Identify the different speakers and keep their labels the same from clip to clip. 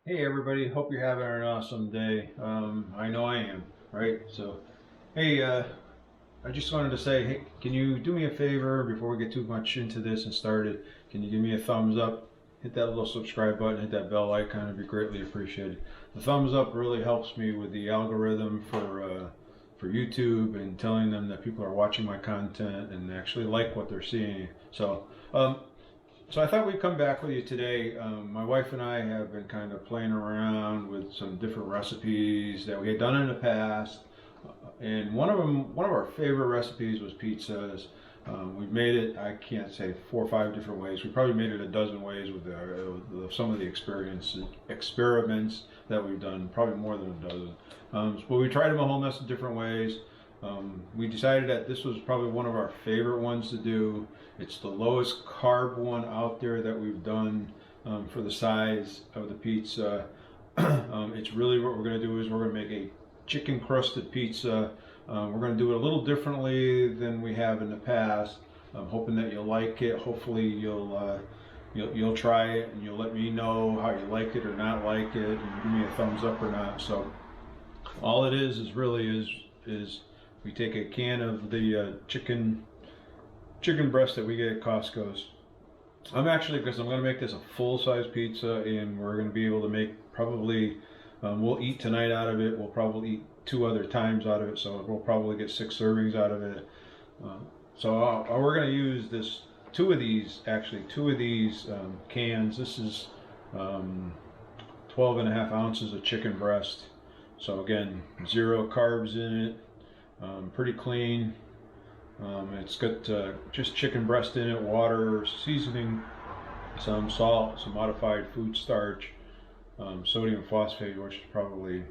Speaker 1: Hey everybody, hope you're having an awesome day. I know I am, right? So, hey, I just wanted to say, hey, can you do me a favor before we get too much into this and started? Can you give me a thumbs up? Hit that little subscribe button, hit that bell icon, it'd be greatly appreciated. The thumbs up really helps me with the algorithm for YouTube and telling them that people are watching my content and actually like what they're seeing. So I thought we'd come back with you today. My wife and I have been kind of playing around with some different recipes that we had done in the past, and one of our favorite recipes was pizzas. We've made it, I can't say 4 or 5 different ways. We probably made it a dozen ways with some of the experiments that we've done, probably more than a dozen. But we tried them a whole mess of different ways. We decided that this was probably one of our favorite ones to do. It's the lowest carb one out there that we've done for the size of the pizza. It's really what we're going to do is we're going to make a chicken crusted pizza. We're going to do it a little differently than we have in the past. I'm hoping that you'll like it. Hopefully you'll try it and you'll let me know how you like it or not like it, and give me a thumbs up or not. So all it is really is we take a can of the chicken breast that we get at Costco's. Because I'm going to make this a full-size pizza, and we're going to be able to make probably, we'll eat tonight out of it. We'll probably eat 2 other times out of it, so we'll probably get 6 servings out of it. We're going to use two of these cans. This is 12.5 ounces of chicken breast. So again, 0 carbs in it, pretty clean. It's got just chicken breast in it, water, seasoning, some salt, some modified food starch, sodium phosphate, which is probably,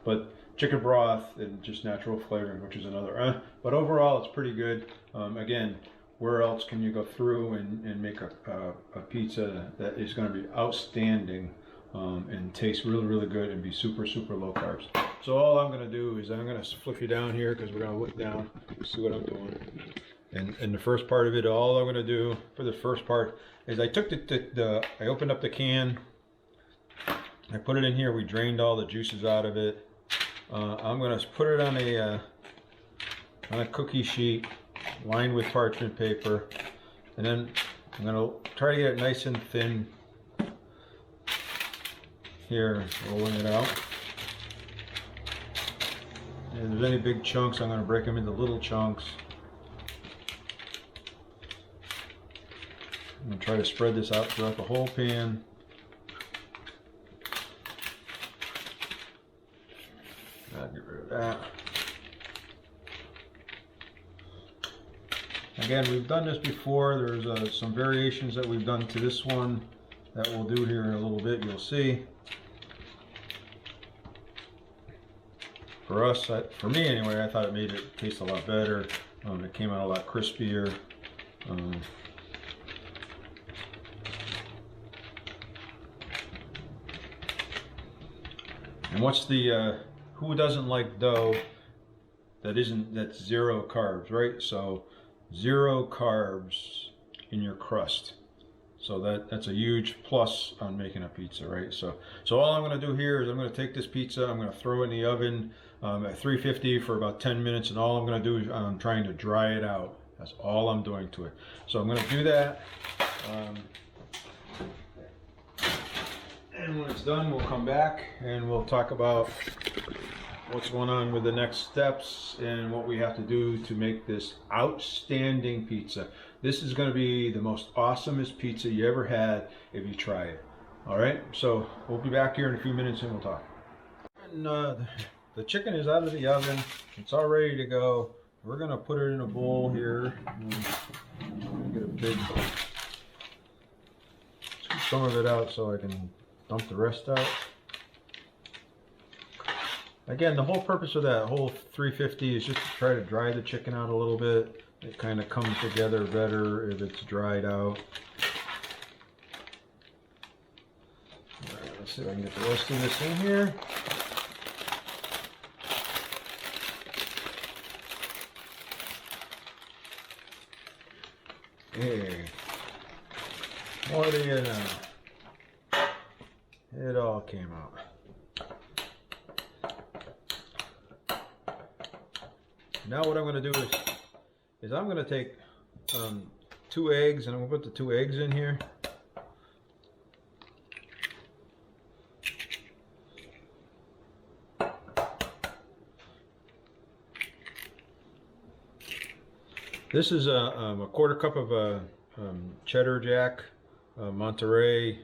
Speaker 1: but chicken broth and just natural flavoring, which is another, but overall it's pretty good. Again, where else can you go through and make a pizza that is going to be outstanding and taste really, really good and be super, super low carbs? So all I'm going to do is I'm going to flip you down here because we're going to look down, see what I'm doing. And the first part of it, all I'm going to do for the first part is I took I opened up the can, I put it in here, we drained all the juices out of it. I'm going to put it on a cookie sheet lined with parchment paper, and then I'm going to try to get it nice and thin here, rolling it out. And if there's any big chunks, I'm going to break them into little chunks. I'm going to try to spread this out throughout the whole pan. I'll get rid of that. Again, we've done this before. There's some variations that we've done to this one that we'll do here in a little bit, you'll see. For us, for me anyway, I thought it made it taste a lot better. It came out a lot crispier. And what's who doesn't like dough that's 0 carbs, right? So 0 carbs in your crust. So that's a huge plus on making a pizza, right? So all I'm going to do here is I'm going to take this pizza, I'm going to throw it in the oven at 350 for about 10 minutes, and all I'm going to do is I'm trying to dry it out. That's all I'm doing to it. So I'm going to do that. And when it's done, we'll come back and we'll talk about what's going on with the next steps and what we have to do to make this outstanding pizza. This is going to be the most awesomest pizza you ever had if you try it. All right, so we'll be back here in a few minutes and we'll talk. And the chicken is out of the oven. It's all ready to go. We're going to put it in a bowl here. Get a big, scoop some of it out so I can dump the rest out. Again, the whole purpose of that whole 350 is just to try to dry the chicken out a little bit. It kind of comes together better if it's dried out. All right, let's see if I can get the rest of this in here. Hey, what do you know? It all all came out. Now what I'm going to do is I'm going to take 2 eggs, and I'm going to put the 2 eggs in here. This is a 1/4 cup of cheddar jack, Monterey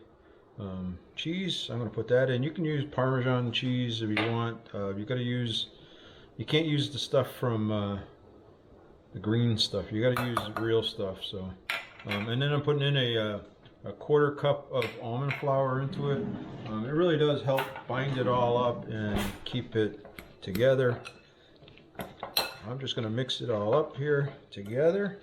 Speaker 1: cheese. I'm going to put that in. You can use Parmesan cheese if you want. You can't use the stuff from the green stuff. You got to use real stuff. So, and then I'm putting in a 1/4 cup of almond flour into it. It really does help bind it all up and keep it together. I'm just going to mix it all up here together.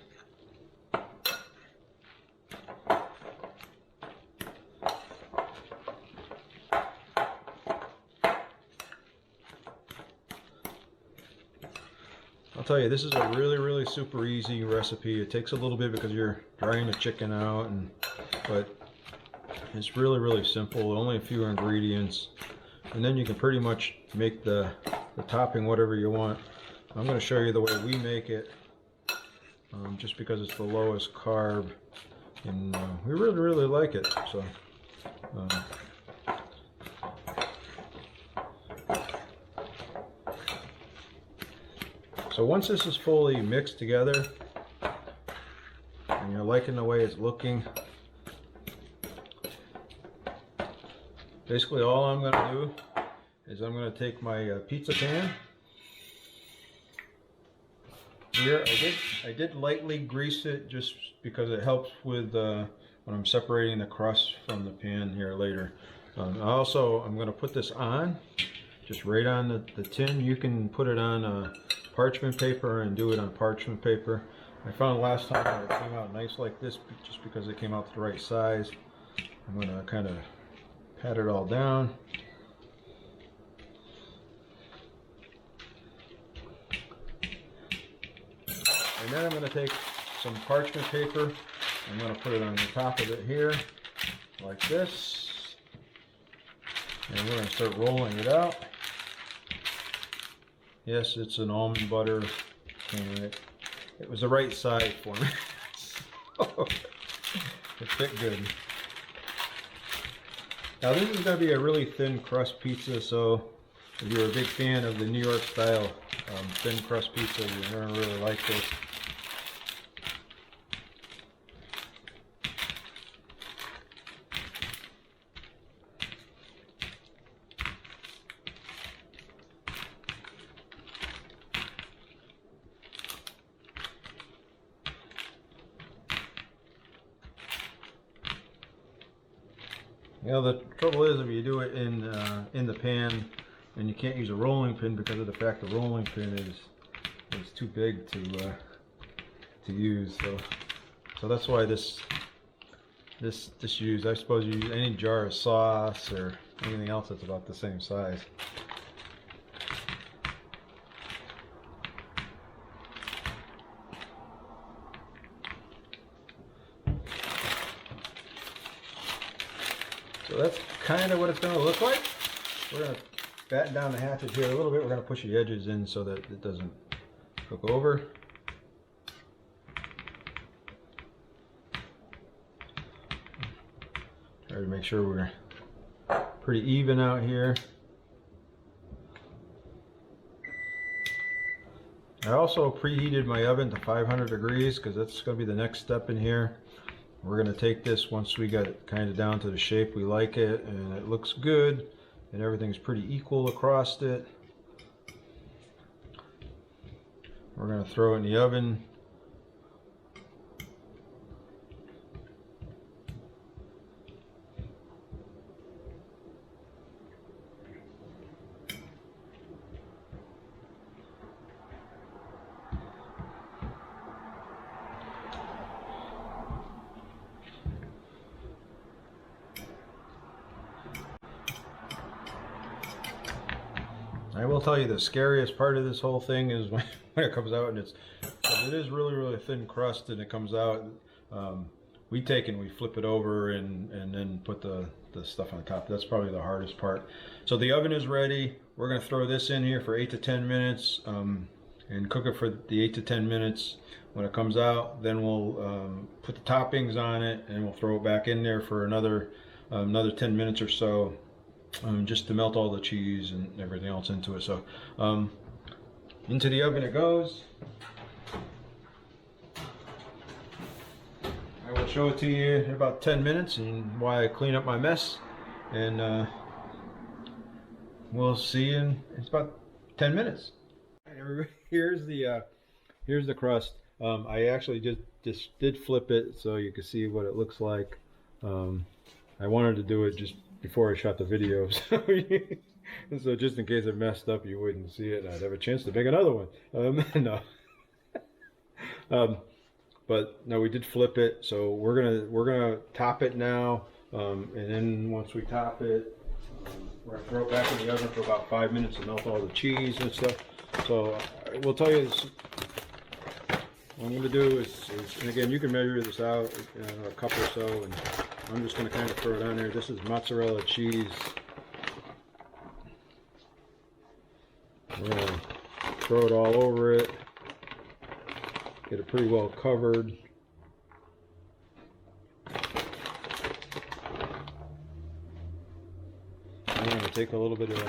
Speaker 1: I'll tell you, this is a really super easy recipe. It takes a little bit because you're drying the chicken out, but it's really simple. Only a few ingredients, and then you can pretty much make the topping whatever you want. I'm going to show you the way we make it, just because it's the lowest carb, and we really like it. So once this is fully mixed together and you're liking the way it's looking, basically all I'm going to do is I'm going to take my pizza pan. Here I did lightly grease it just because it helps with when I'm separating the crust from the pan here later. I'm going to put this on, just right on the tin. You can put it on parchment paper and do it on parchment paper. I found last time that it came out nice like this just because it came out to the right size. I'm going to kind of pat it all down. And then I'm going to take some parchment paper. I'm going to put it on the top of it here, like this. And we're going to start rolling it out. Yes, it's an almond butter, and it was the right size for me. So, it fit good. Now this is going to be a really thin crust pizza, so if you're a big fan of the New York style thin crust pizza, you're going to really like this. You know, the trouble is if you do it in the pan, and you can't use a rolling pin because of the fact the rolling pin is too big to use. So that's why this used. I suppose you use any jar of sauce or anything else that's about the same size. So that's kind of what it's going to look like. We're going to batten down the hatches here a little bit. We're going to push the edges in so that it doesn't cook over. Try to make sure we're pretty even out here. I also preheated my oven to 500 degrees because that's going to be the next step in here. We're going to take this once we got it kind of down to the shape we like it, and it looks good, and everything's pretty equal across it. We're going to throw it in the oven. I will tell you the scariest part of this whole thing is when it comes out, and it is really thin crust and it comes out. we take and we flip it over and then put the stuff on top. That's probably the hardest part. So the oven is ready. We're going to throw this in here for 8 to 10 minutes and cook it for the 8 to 10 minutes. When it comes out, then we'll put the toppings on it and we'll throw it back in there for another 10 minutes or so, just to melt all the cheese and everything else into it. So into the oven it goes. I will show it to you in about 10 minutes and while I clean up my mess, and we'll see you in about 10 minutes. Here's the crust. I actually just did flip it so you can see what it looks like. I wanted to do it just before I shot the video, so just in case it messed up, you wouldn't see it, and I'd have a chance to make another one. No. But no, we did flip it, so we're gonna top it now, and then once we top it, we're gonna throw it back in the oven for about 5 minutes to melt all the cheese and stuff. So we'll tell you this. What I'm going to do is, and again, you can measure this out, a cup or so, and I'm just going to kind of throw it on there. This is mozzarella cheese. We're going to throw it all over it, get it pretty well covered. I'm going to take a little bit of,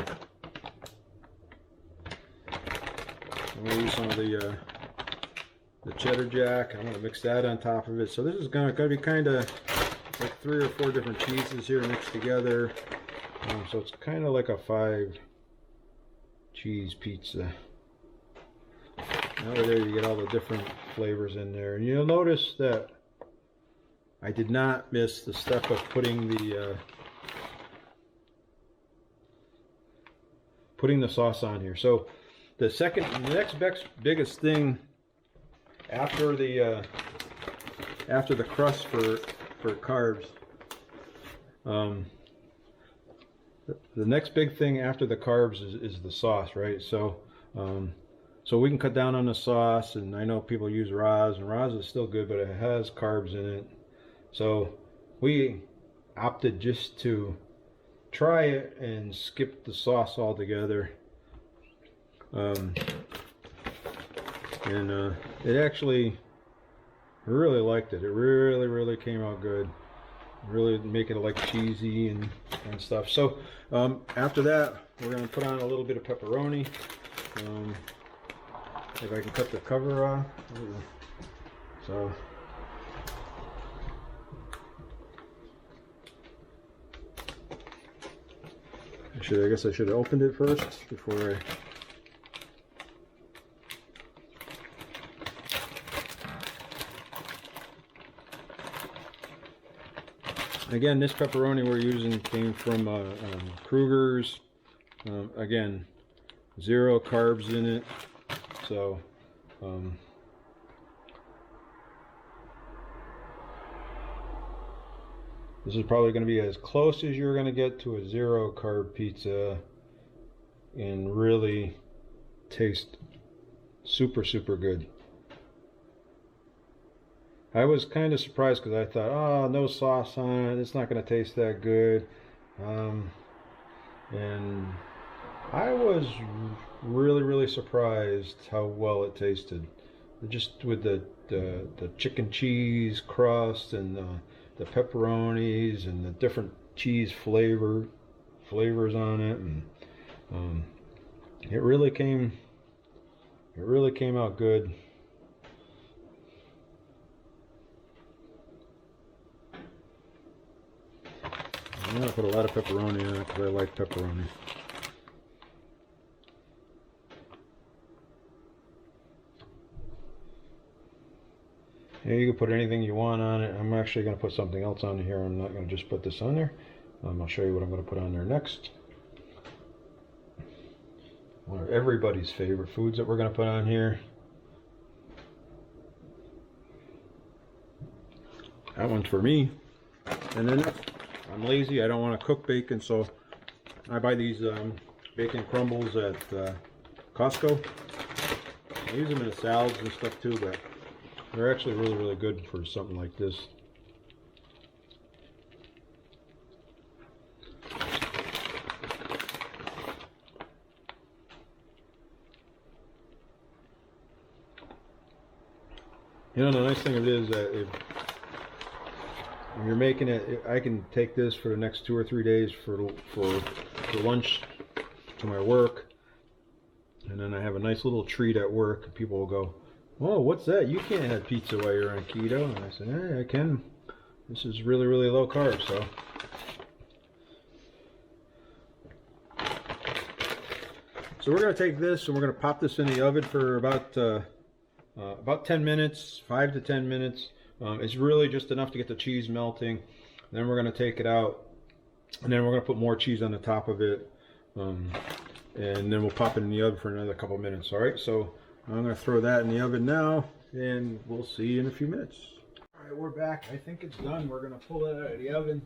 Speaker 1: I'm going to use some of the cheddar jack. I'm going to mix that on top of it. So this is going to be kind of like 3 or 4 different cheeses here mixed together. So it's kind of like a 5 cheese pizza. Now there you get all the different flavors in there. And you'll notice that I did not miss the step of putting the sauce on here. So the next biggest thing after the crust for carbs, the next big thing after the carbs is the sauce, right? So so we can cut down on the sauce, and I know people use Roz, and Roz is still good, but it has carbs in it. So we opted just to try it and skip the sauce altogether. And it actually, I really liked it. It really came out good. Really make it like cheesy and stuff. So after that, we're going to put on a little bit of pepperoni. If I can cut the cover off. So I guess I should have opened it first before I. Again, this pepperoni we're using came from Kruger's. Again, 0 carbs in it. So this is probably going to be as close as you're going to get to a 0 carb pizza, and really taste super good. I was kind of surprised because I thought, oh, no sauce on it, it's not going to taste that good. And I was really surprised how well it tasted. Just with the chicken cheese crust and the pepperonis and the different cheese flavors on it, and it really came out good. I'm going to put a lot of pepperoni on it because I like pepperoni. Yeah, you can put anything you want on it. I'm actually going to put something else on here. I'm not going to just put this on there. I'll show you what I'm going to put on there next. One of everybody's favorite foods that we're going to put on here. That one's for me. And then I'm lazy. I don't want to cook bacon, so I buy these bacon crumbles at Costco. I use them in the salads and stuff too, but they're actually really good for something like this. You know, the nice thing of it is that if you're making it, I can take this for the next 2 or 3 days for lunch to my work, and then I have a nice little treat at work. People will go, "Oh, what's that? You can't have pizza while you're on keto." And I said, "Hey, I can. This is really, really low carb." So we're going to take this and we're going to pop this in the oven for about 10 minutes, 5 to 10 minutes. It's really just enough to get the cheese melting. Then we're going to take it out, and then we're going to put more cheese on the top of it, and then we'll pop it in the oven for another couple minutes. All right, so I'm going to throw that in the oven now, and we'll see you in a few minutes. All right, we're back. I think it's done. We're going to pull it out of the oven.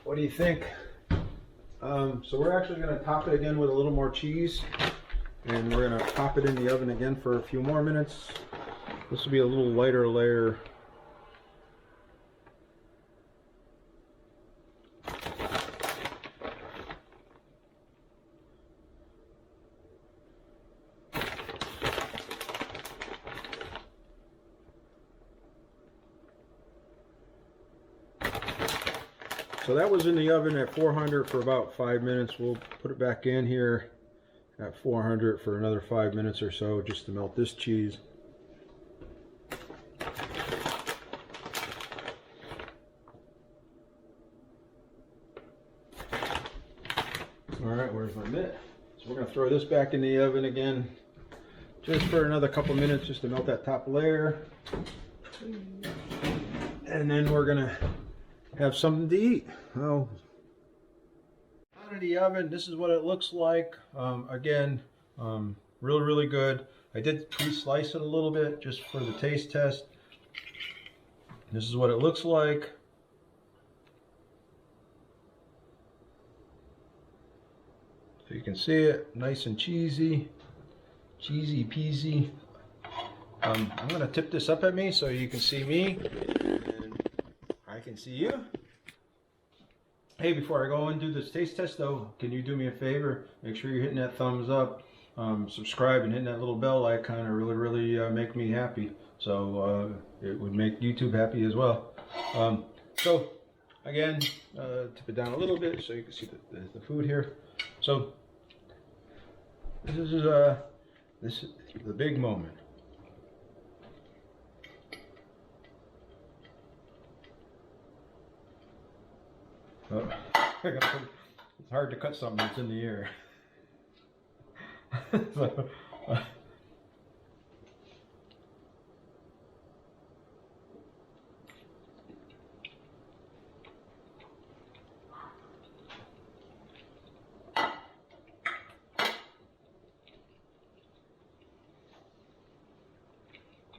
Speaker 1: What do you think? So we're actually going to top it again with a little more cheese, and we're going to pop it in the oven again for a few more minutes. This will be a little lighter layer. So that was in the oven at 400 for about 5 minutes. We'll put it back in here at 400 for another 5 minutes or so, just to melt this cheese. All right, where's my mitt? So we're going to throw this back in the oven again, just for another couple minutes, just to melt that top layer. And then we're going to have something to eat. Oh, out of the oven, this is what it looks like. Again, really, really good. I did pre-slice it a little bit just for the taste test. This is what it looks like. So you can see it, nice and cheesy, cheesy peasy. I'm gonna tip this up at me so you can see me and I can see you. Hey, before I go and do this taste test though, can you do me a favor? Make sure you're hitting that thumbs up, subscribe, and hitting that little bell icon. It really make me happy. So it would make YouTube happy as well. So again, tip it down a little bit so you can see the food here. So this is the big moment. Oh, it's hard to cut something that's in the air. So,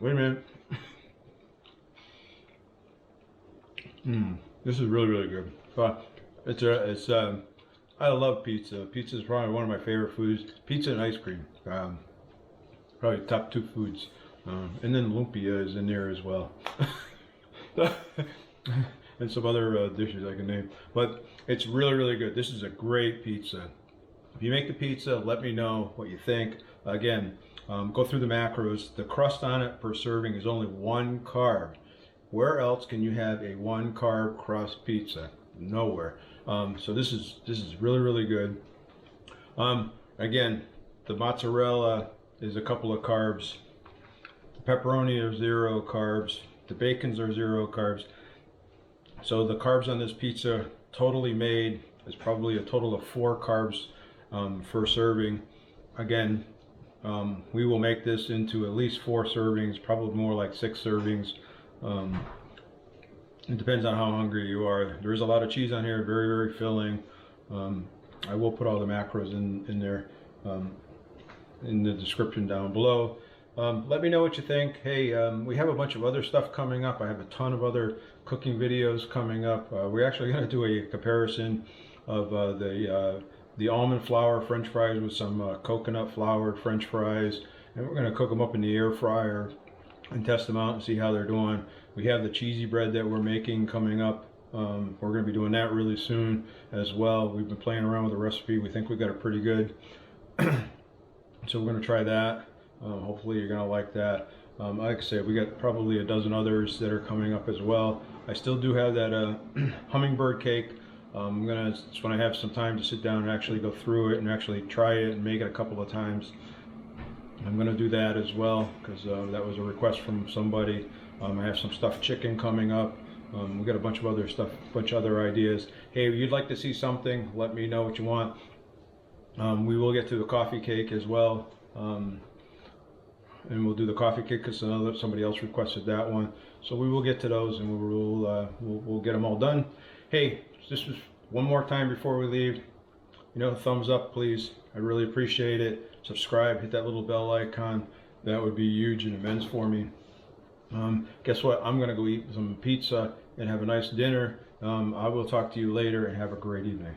Speaker 1: wait a minute. This is really, really good. I love pizza. Pizza is probably one of my favorite foods. Pizza and ice cream, probably top 2 foods. And then lumpia is in there as well. And some other dishes I can name. But it's really, really good. This is a great pizza. If you make the pizza, let me know what you think. Again, go through the macros. The crust on it per serving is only 1 carb. Where else can you have a 1 carb crust pizza? Nowhere. So this is really, really good. Again, the mozzarella is a couple of carbs. The pepperoni are 0 carbs. The bacons are 0 carbs. So the carbs on this pizza, totally made, is probably a total of 4 carbs per serving. Again, we will make this into at least 4 servings, probably more like 6 servings. It depends on how hungry you are. There's a lot of cheese on here, very, very filling. I will put all the macros in there in the description down below. Let me know what you think. Hey, we have a bunch of other stuff coming up. I have a ton of other cooking videos coming up. We're actually going to do a comparison of the almond flour French fries with some coconut flour French fries, and we're going to cook them up in the air fryer and test them out and see how they're doing. We have the cheesy bread that we're making coming up. We're going to be doing that really soon as well. We've been playing around with the recipe. We think we got it pretty good. So we're going to try that. Hopefully you're going to like that. Like I said, we got probably a dozen others that are coming up as well. I still do have that hummingbird cake. I'm gonna, just when I have some time to sit down and actually go through it and actually try it and make it a couple of times, I'm gonna do that as well, because that was a request from somebody. I have some stuffed chicken coming up. We got a bunch of other stuff, a bunch of other ideas. Hey, if you'd like to see something, let me know what you want. We will get to the coffee cake as well. And we'll do the coffee cake because somebody else requested that one. So we will get to those, and we'll get them all done. Hey, this was one more time before we leave. Thumbs up, please. I really appreciate it. Subscribe, hit that little bell icon. That would be huge and immense for me. Guess what? I'm gonna go eat some pizza and have a nice dinner. I will talk to you later, and have a great evening.